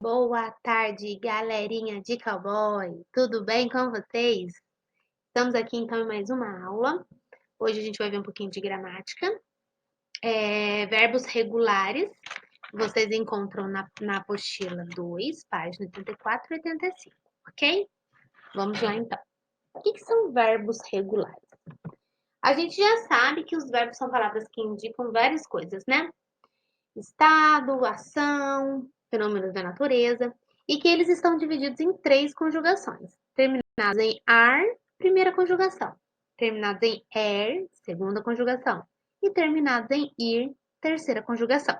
Boa tarde, galerinha de cowboy. Tudo bem com vocês? Estamos aqui então em mais uma aula. Hoje a gente vai ver um pouquinho de gramática. Verbos regulares. Vocês encontram na apostila 2, página 84 e 85, ok? Vamos lá então. O que são verbos regulares? A gente já sabe que os verbos são palavras que indicam várias coisas, né? Estado, ação, fenômenos da natureza, e que eles estão divididos em 3 conjugações, terminados em ar, primeira conjugação, terminados em er, segunda conjugação, e terminados em ir, terceira conjugação.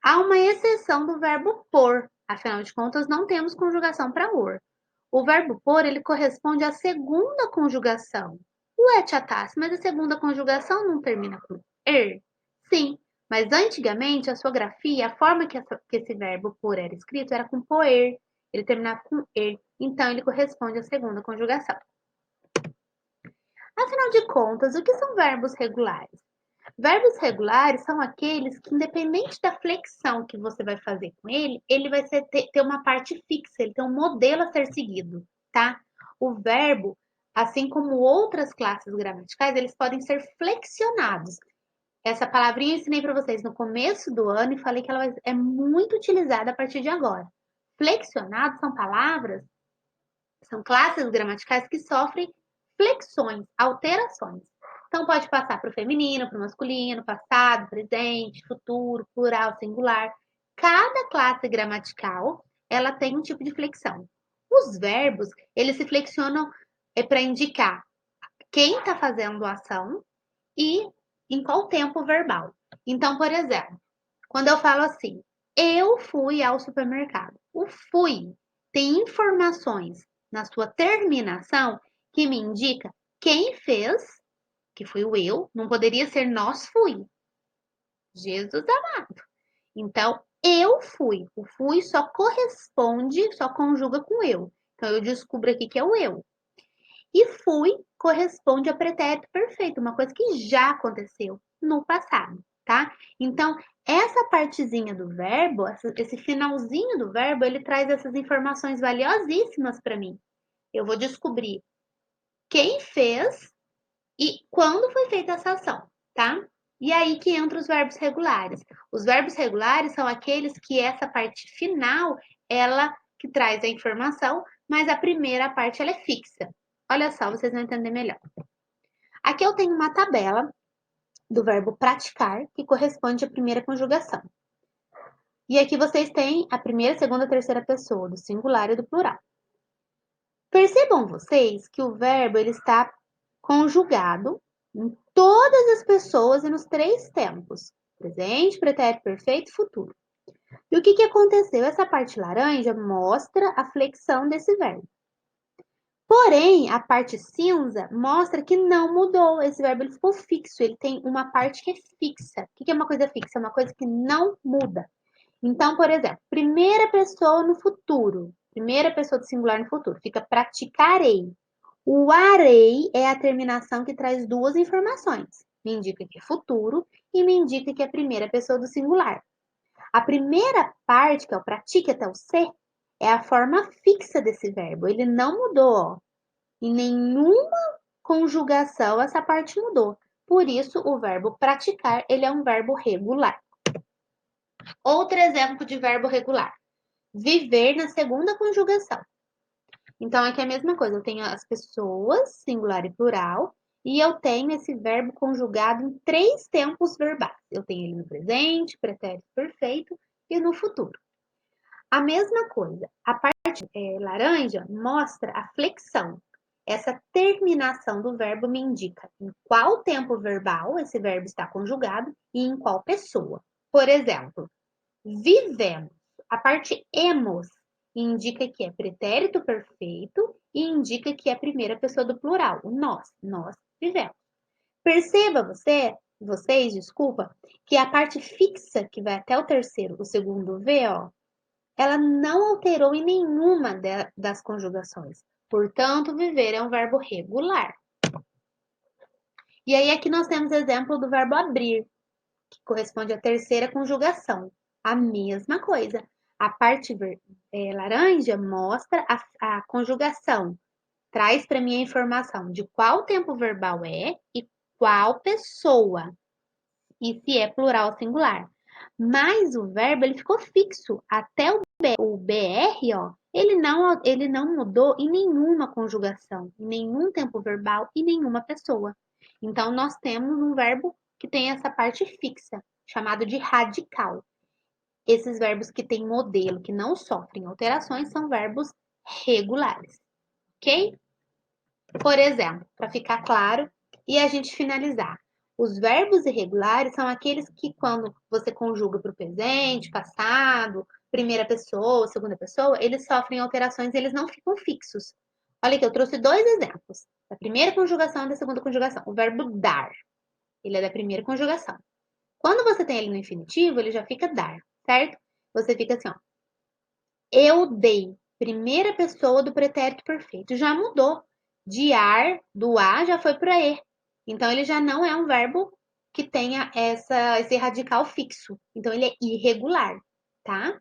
Há uma exceção do verbo por, afinal de contas, não temos conjugação para or. O verbo por, ele corresponde à segunda conjugação, o et atas, mas a segunda conjugação não termina com er. Sim, mas antigamente a sua grafia, a forma que esse verbo por era escrito era com poer, ele terminava com er, então ele corresponde à segunda conjugação. Afinal de contas, o que são verbos regulares? Verbos regulares são aqueles que, independente da flexão que você vai fazer com ele, ele vai ter uma parte fixa, ele tem um modelo a ser seguido, tá? O verbo, assim como outras classes gramaticais, eles podem ser flexionados. Essa palavrinha eu ensinei para vocês no começo do ano e falei que ela é muito utilizada a partir de agora. Flexionados são palavras, são classes gramaticais que sofrem flexões, alterações. Então, pode passar para o feminino, para o masculino, passado, presente, futuro, plural, singular. Cada classe gramatical, ela tem um tipo de flexão. Os verbos, eles se flexionam para indicar quem está fazendo a ação e em qual tempo verbal. Então, por exemplo, quando eu falo assim, eu fui ao supermercado. O fui tem informações na sua terminação que me indica quem fez, que foi o eu, não poderia ser nós fui. Jesus amado. Então, eu fui. O fui só corresponde, só conjuga com eu. Então, eu descubro aqui que é o eu. E fui corresponde a pretérito perfeito, uma coisa que já aconteceu no passado, tá? Então, essa partezinha do verbo, esse finalzinho do verbo, ele traz essas informações valiosíssimas para mim. Eu vou descobrir quem fez e quando foi feita essa ação, tá? E aí que entram os verbos regulares. Os verbos regulares são aqueles que essa parte final, ela que traz a informação, mas a primeira parte ela é fixa. Olha só, vocês vão entender melhor. Aqui eu tenho uma tabela do verbo praticar, que corresponde à primeira conjugação. E aqui vocês têm a primeira, segunda, terceira pessoa, do singular e do plural. Percebam vocês que o verbo ele está conjugado em todas as pessoas e nos 3 tempos: presente, pretérito perfeito e futuro. E o que aconteceu? Essa parte laranja mostra a flexão desse verbo. Porém, a parte cinza mostra que não mudou. Esse verbo ele ficou fixo. Ele tem uma parte que é fixa. O que é uma coisa fixa? É uma coisa que não muda. Então, por exemplo, primeira pessoa no futuro. Primeira pessoa do singular no futuro. Fica praticarei. O arei é a terminação que traz 2 informações. Me indica que é futuro e me indica que é a primeira pessoa do singular. A primeira parte, que é o pratique até o ser, é a forma fixa desse verbo. Ele não mudou, ó. Em nenhuma conjugação essa parte mudou. Por isso, o verbo praticar, ele é um verbo regular. Outro exemplo de verbo regular. Viver na segunda conjugação. Então, aqui é a mesma coisa. Eu tenho as pessoas, singular e plural, e eu tenho esse verbo conjugado em 3 tempos verbais. Eu tenho ele no presente, pretérito perfeito e no futuro. A mesma coisa. A parte laranja mostra a flexão. Essa terminação do verbo me indica em qual tempo verbal esse verbo está conjugado e em qual pessoa. Por exemplo, vivemos. A parte emos indica que é pretérito perfeito e indica que é a primeira pessoa do plural, o nós. Nós vivemos. Perceba vocês, desculpa, que a parte fixa que vai até o terceiro, o segundo V, ó, ela não alterou em nenhuma das conjugações. Portanto, viver é um verbo regular. E aí aqui nós temos exemplo do verbo abrir, que corresponde à terceira conjugação. A mesma coisa. A parte laranja mostra a conjugação. Traz para mim a informação de qual tempo verbal é e qual pessoa. E se é plural ou singular. Mas o verbo ele ficou fixo até o BR, ó, ele não mudou em nenhuma conjugação, em nenhum tempo verbal e nenhuma pessoa. Então nós temos um verbo que tem essa parte fixa, chamado de radical. Esses verbos que têm modelo, que não sofrem alterações, são verbos regulares, ok? Por exemplo, para ficar claro e a gente finalizar, os verbos irregulares são aqueles que, quando você conjuga para o presente, passado, primeira pessoa, segunda pessoa, eles sofrem alterações e eles não ficam fixos. Olha aqui, eu trouxe dois exemplos, da primeira conjugação e da segunda conjugação. O verbo dar, ele é da primeira conjugação. Quando você tem ele no infinitivo, ele já fica dar, certo? Você fica assim, ó. Eu dei, primeira pessoa do pretérito perfeito. Já mudou. De ar, do a, já foi para e. Então, ele já não é um verbo que tenha esse radical fixo. Então, ele é irregular, tá?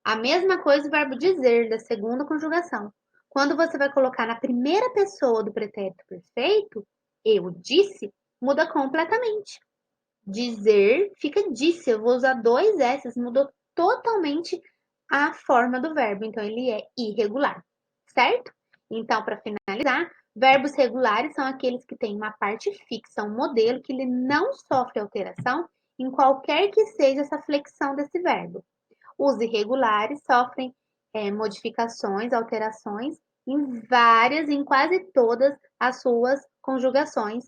A mesma coisa o verbo dizer, da segunda conjugação. Quando você vai colocar na primeira pessoa do pretérito perfeito, eu disse, muda completamente. Dizer fica disse. Eu vou usar dois S, mudou totalmente a forma do verbo. Então, ele é irregular, certo? Então, para finalizar, verbos regulares são aqueles que têm uma parte fixa, um modelo que ele não sofre alteração em qualquer que seja essa flexão desse verbo. Os irregulares sofrem modificações, alterações em quase todas as suas conjugações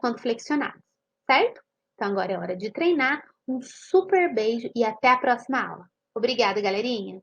quando flexionados, certo? Então agora é hora de treinar. Um super beijo e até a próxima aula. Obrigada, galerinha!